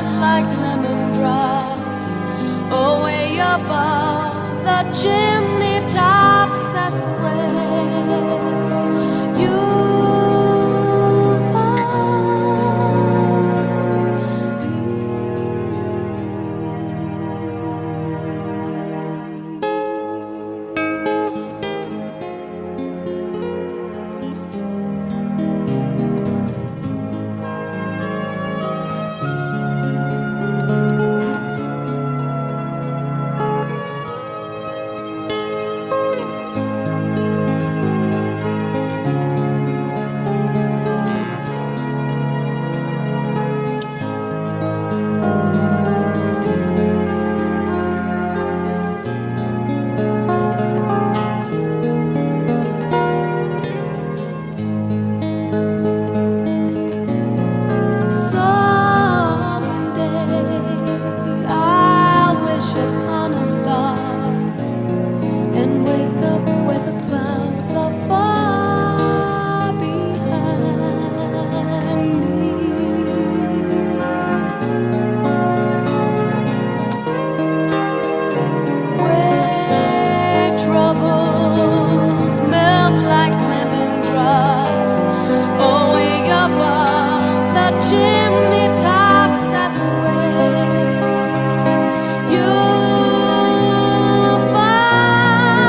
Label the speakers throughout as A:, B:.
A: melt like lemon drops away above the chimney tops. That's where you'll find me. Chimney tops, that's where you'll find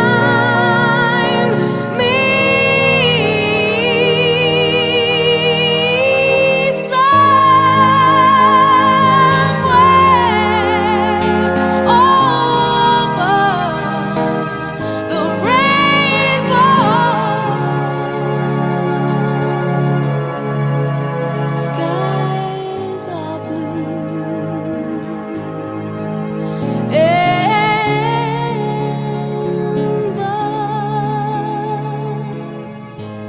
A: me. Somewhere over the rainbow. Skies are blue, and the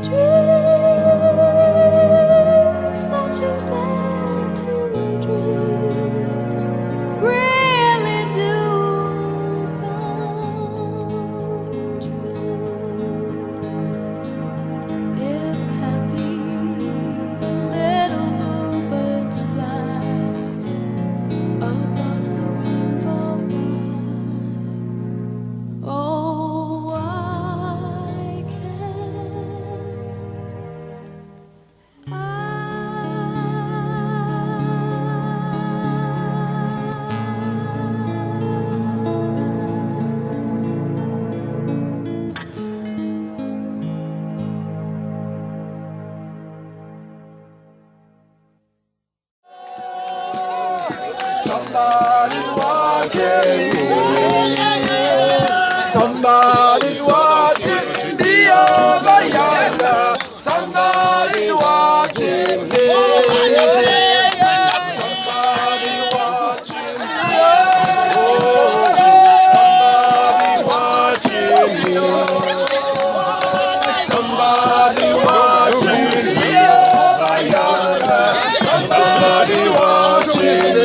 A: dreams that you dare to dream really do come true. If happy little bluebirds fly above the rainbow, oh, I can't.
B: Somebody's watching me. Somebody's watching me over yonder. Somebody's watching me. Somebody's watching me. Somebody's watching me. Somebody's watching me over yonder. Somebody's watching me.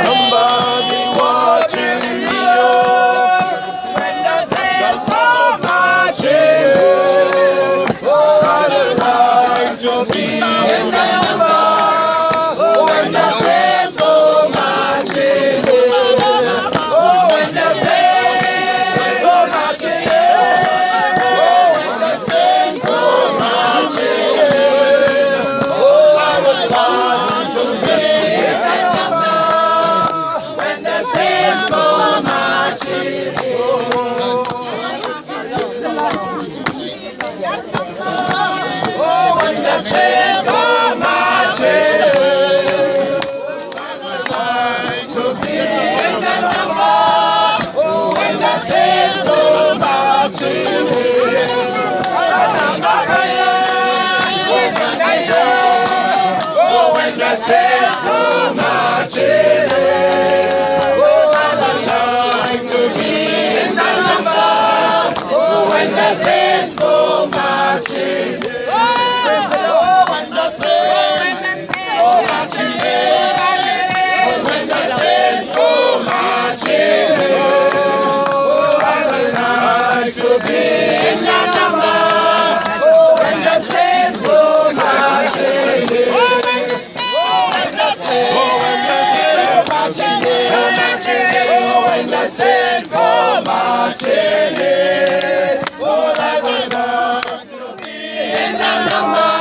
B: Somebody watching me, when the saints go marching. I'd like to be in the number. When the saints go marching, when the saints go marching, when the saints go marching, I would like to be in the number. When the saints go marching, oh, when the saints go marching, I would like to be in the number. Oh, when the saints go marching, oh, when the saints go marching. When the saints go marching, oh, when the saints go marching, when the saints go marching, oh, I would like to be in the number. When the saints go marching, oh, when the when the saints go marching in. Oh, like we want to be in the number.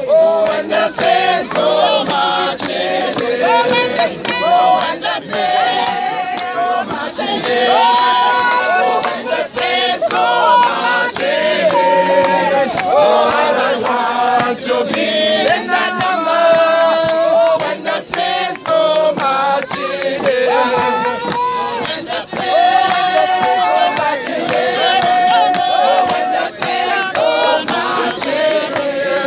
B: Oh, when the saints go marching in. Oh, when the saints go marching in. Oh, when the saints go marching in. Oh, I want to be in the number. Oh, when the saints go marching in. When the saints go marching in, oh, when the saints go marching in, oh,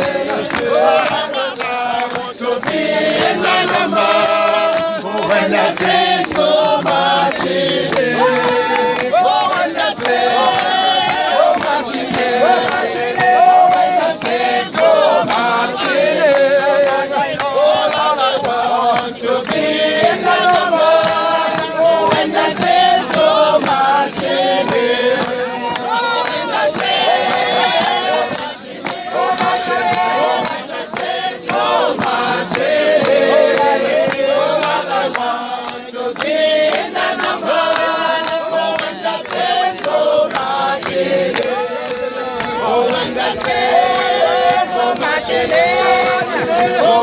B: when the saints go marching in, oh, Lord, I want to be in the number. Oh, when the saints go marching in, oh, when the saints go marching in, oh, when the saints go marching in. Oh, when the saints go marching in, oh, Lord, I want to be in the number. Oh, when the saints go marching in, oh, when the saints go marching in,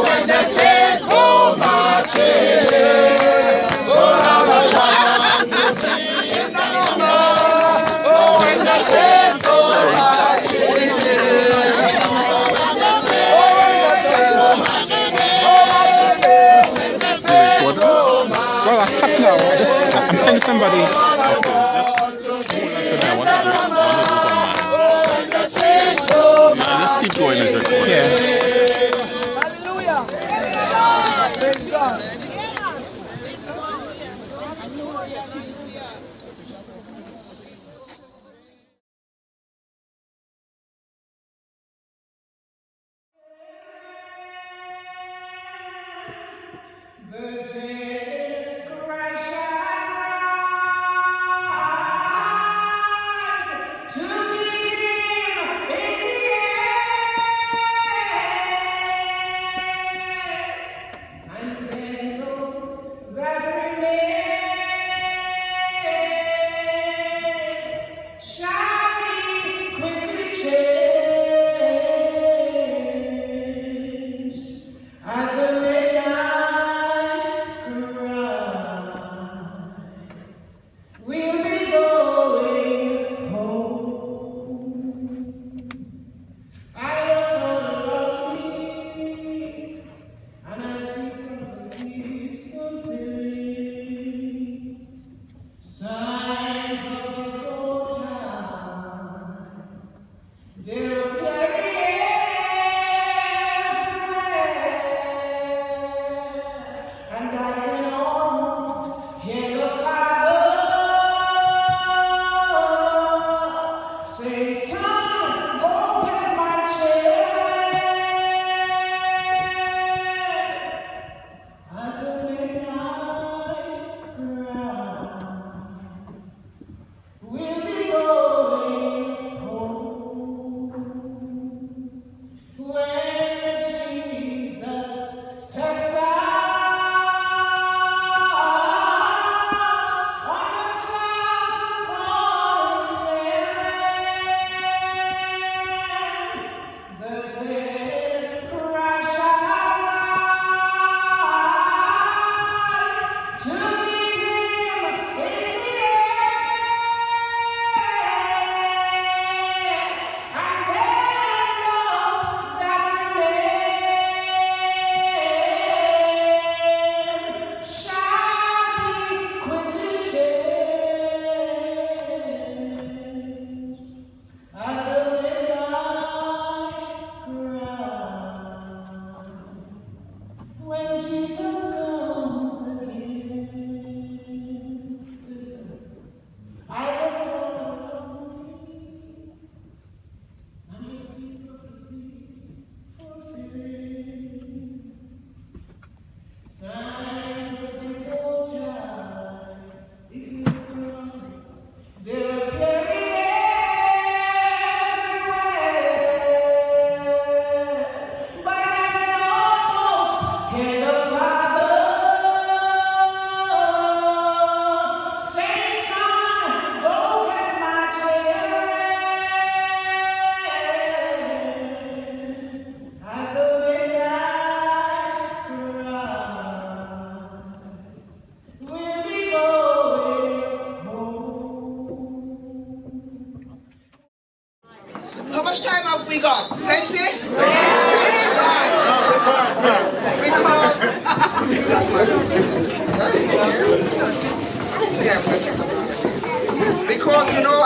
B: when the saints go marching in.
C: Well, I suck now. I'm saying to somebody.
D: Let's keep going as recording.
C: Yeah.
B: Praise God.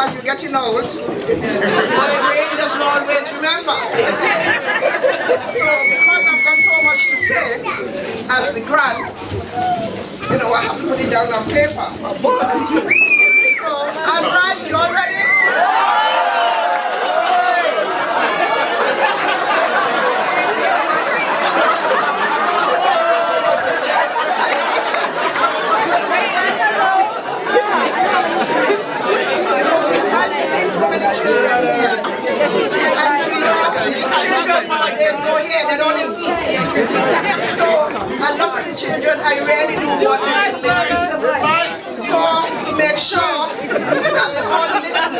B: as you're getting old, but the brain doesn't always remember. So because I've got so much to say as the grand, you know, I have to put it down on paper. So, all right, you all ready? There's no here, they don't listen. So a lot of the children, I really do want them to listen. So to make sure that they all listen,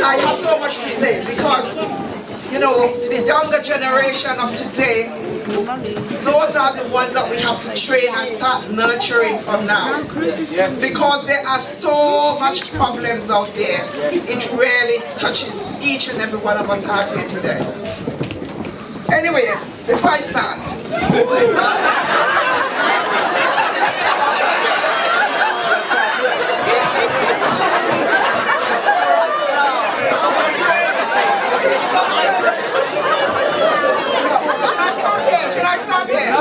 B: I have so much to say because, you know, the younger generation of today, those are the ones that we have to train and start nurturing from now. Because there are so much problems out there. It really touches each and every one of us out here today. Anyway, before I start, should I stop here?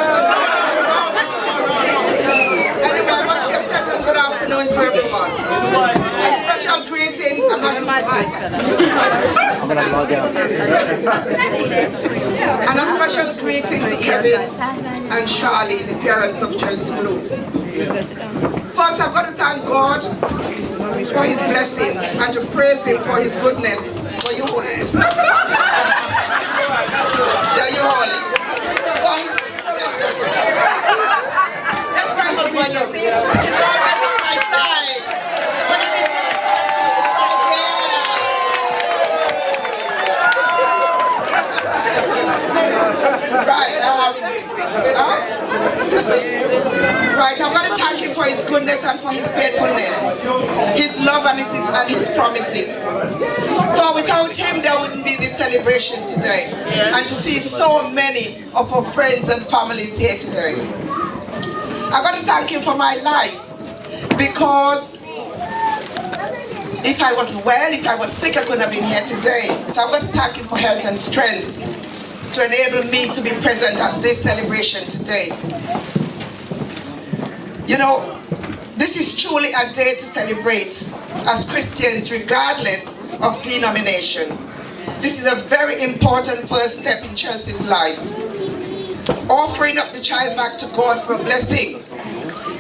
B: Anyway, I must say a pleasant good afternoon to everyone. A special greeting, I'm not used to mic. And a special greeting to Kevin and Charlie, the parents of Chelsea Blue. First, I've got to thank God for his blessings and to praise him for his goodness. For you hold it. Yeah, you hold it. That's my husband, you see. He's always on my side. Right, I'm going to thank him for his goodness and for his faithfulness, his love and his promises. For without him, there wouldn't be this celebration today. And to see so many of our friends and families here today. I'm going to thank him for my life, because if I was well, if I was sick, I couldn't have been here today. So I'm going to thank him for health and strength to enable me to be present at this celebration today. You know, this is truly a day to celebrate as Christians, regardless of denomination. This is a very important first step in Chelsea's life. Offering up the child back to God for a blessing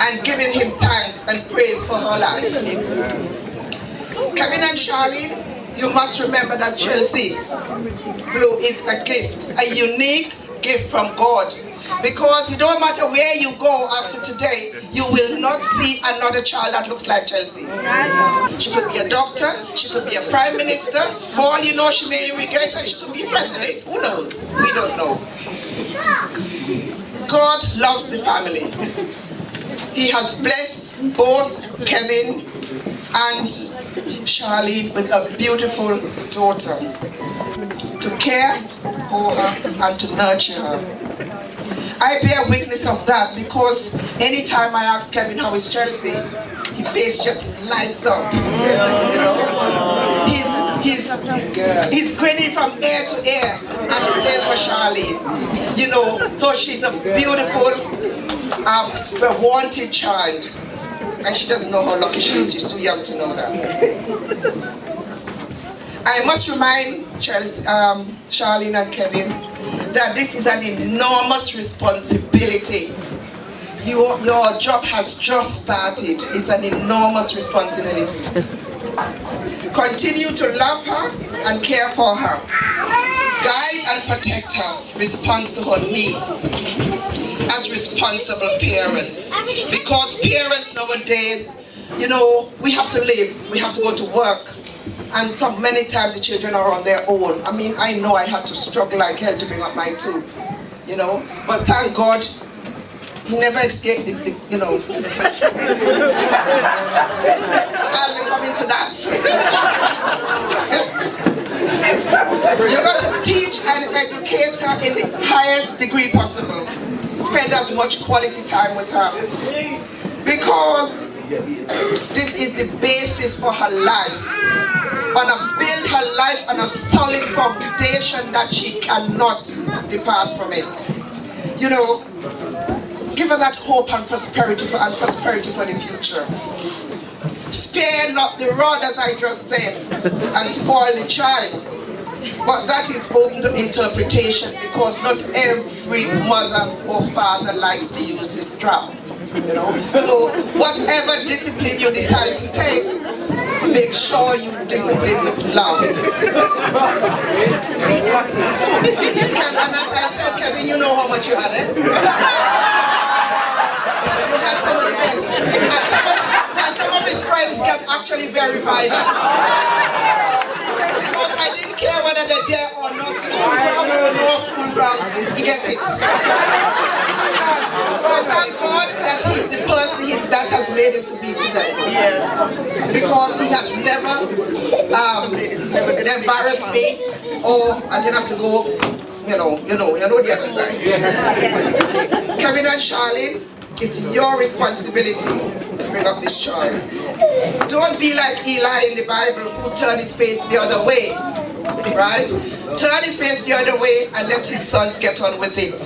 B: and giving him thanks and praise for her life. Kevin and Charlie, you must remember that Chelsea Blue is a gift, a unique gift from God. Because it don't matter where you go after today, you will not see another child that looks like Chelsea. She could be a doctor, she could be a prime minister, for all you know she may irrigate and she could be president. Who knows? We don't know. God loves the family. He has blessed both Kevin and Charlie with a beautiful daughter to care for her and to nurture her. I bear witness of that because anytime I ask Kevin how is Chelsea, his face just lights up. You know, he's grinning from ear to ear, and the same for Charlie. You know, so she's a beautiful, wanted child, and she doesn't know how lucky she is. She's too young to know that. I must remind Chelsea, Charlene and Kevin that this is an enormous responsibility. Your job has just started. It's an enormous responsibility. Continue to love her and care for her. Guide and protect her, response to her needs as responsible parents. Because parents nowadays, you know, we have to live, we have to go to work. And so many times the children are on their own. I mean, I know I had to struggle like hell to bring up my two, you know. But thank God, he never escaped the you know. I'll be coming to that. You got to teach and educate her in the highest degree possible. Spend as much quality time with her. Because
D: This is the basis for her life. Gonna build her life on a solid foundation that she cannot depart from it. You know, give her that hope and prosperity for the future. Spare not the rod, as I just said, and spoil the child. But that is open to interpretation, because not every mother or father likes to use the strap. You know, so whatever discipline you decide to take, make sure you discipline with love. And as I said, Kevin, you know how much you had, eh? You had some of the best. And some of his friends can actually verify that. Because I didn't care whether they're there or not, school grounds or no school grounds, you get it. But thank God that he's the person that has made him to be today. Yes. Because he has never embarrassed me, or I didn't have to go, you know the other side. Kevin and Charlene, it's your responsibility to bring up this child. Don't be like Eli in the Bible, who turned his face the other way, right? Turn his face the other way and let his sons get on with it,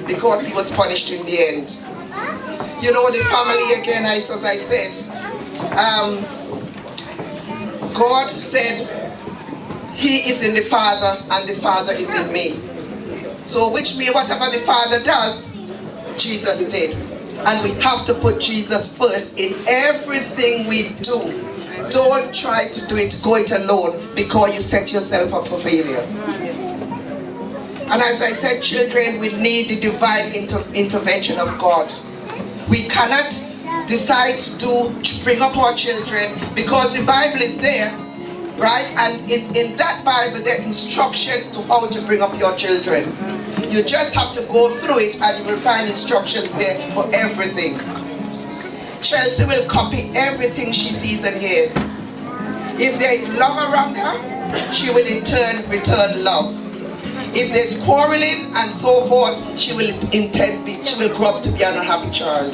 D: because he was punished in the end. You know, the family again, as I said, God said he is in the Father and the Father is in me. So which means whatever the Father does, Jesus did. And we have to put Jesus first in everything we do. Don't try to do it, go it alone, because you set yourself up for failure. And as I said, children, we need the divine intervention of God. We cannot decide to bring up our children, because the Bible is there, right? And in that Bible, there are instructions to how to bring up your children. You just have to go through it and you will find instructions there for everything. Chelsea will copy everything she sees and hears. If there is love around her, she will in turn return love. If there's quarreling and so forth, she will grow up to be an unhappy child.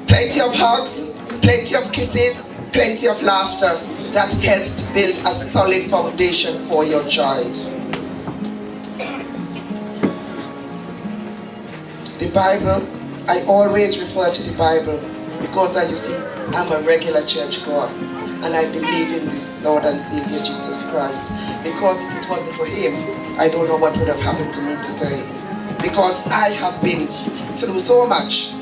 D: Plenty of hugs, plenty of kisses, plenty of laughter. That helps to build a solid foundation for your child. The Bible, I always refer to the Bible because, as you see, I'm a regular churchgoer and I believe in the Lord and Savior Jesus Christ. Because if it wasn't for him, I don't know what would have happened to me today. Because I have been through so much.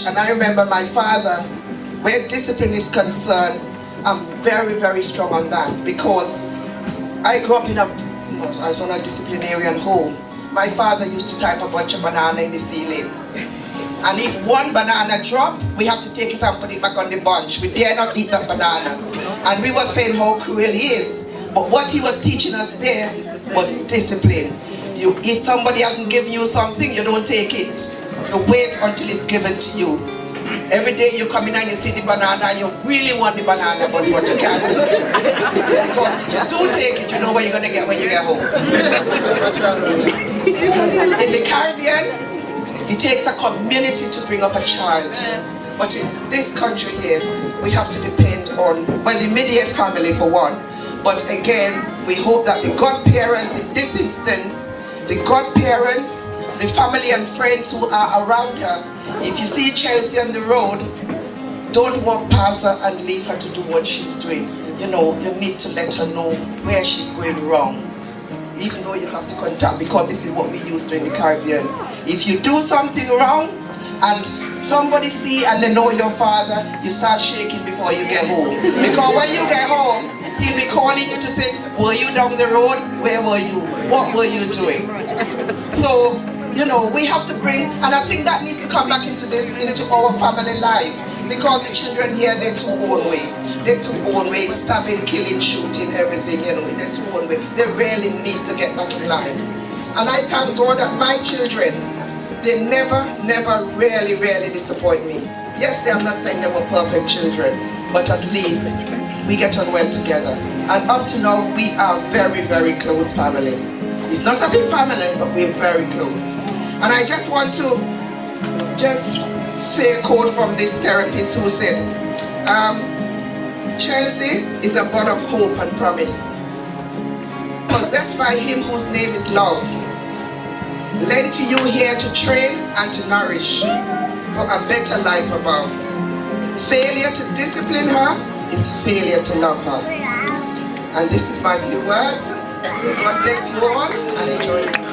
D: And I remember my father, where discipline is concerned, I'm very, very strong on that, because I grew up I was on a disciplinarian home. My father used to type a bunch of banana in the ceiling. And if one banana dropped, we have to take it and put it back on the bunch. We dare not eat that banana. And we were saying how cruel he is. But what he was teaching us there was discipline. If somebody hasn't given you something, you don't take it. You wait until it's given to you. Every day you come in and you see the banana and you really want the banana, but you can't take it. Because if you do take it, you know what you're going to get when you get home. In the Caribbean, it takes a community to bring up a child. But in this country here, we have to depend on, well, the immediate family for one. But again, we hope that the godparents in this instance, the godparents, the family and friends who are around her, if you see Chelsea on the road, don't walk past her and leave her to do what she's doing. You know, you need to let her know where she's going wrong. Even though you have to contact, because this is what we use in the Caribbean. If you do something wrong and somebody see and they know your father, you start shaking before you get home. Because when you get home, he'll be calling you to say, were you down the road? Where were you? What were you doing? So, you know, we have to bring, and I think that needs to come back into our family life, because the children here, they're too old way. They're too old way, stabbing, killing, shooting, everything, you know, they're too old way. They really need to get back in line. And I thank God that my children, they never, really disappoint me. Yes, I'm not saying they were perfect children, but at least we get on well together. And up to now, we are very, very close family. It's not a big family, but we're very close. And I just want to say a quote from this therapist who said, Chelsea is a bud of hope and promise, possessed by him whose name is love, lent to you here to train and to nourish for a better life above. Failure to discipline her is failure to love her. And this is my few words. May God bless you all and enjoy it.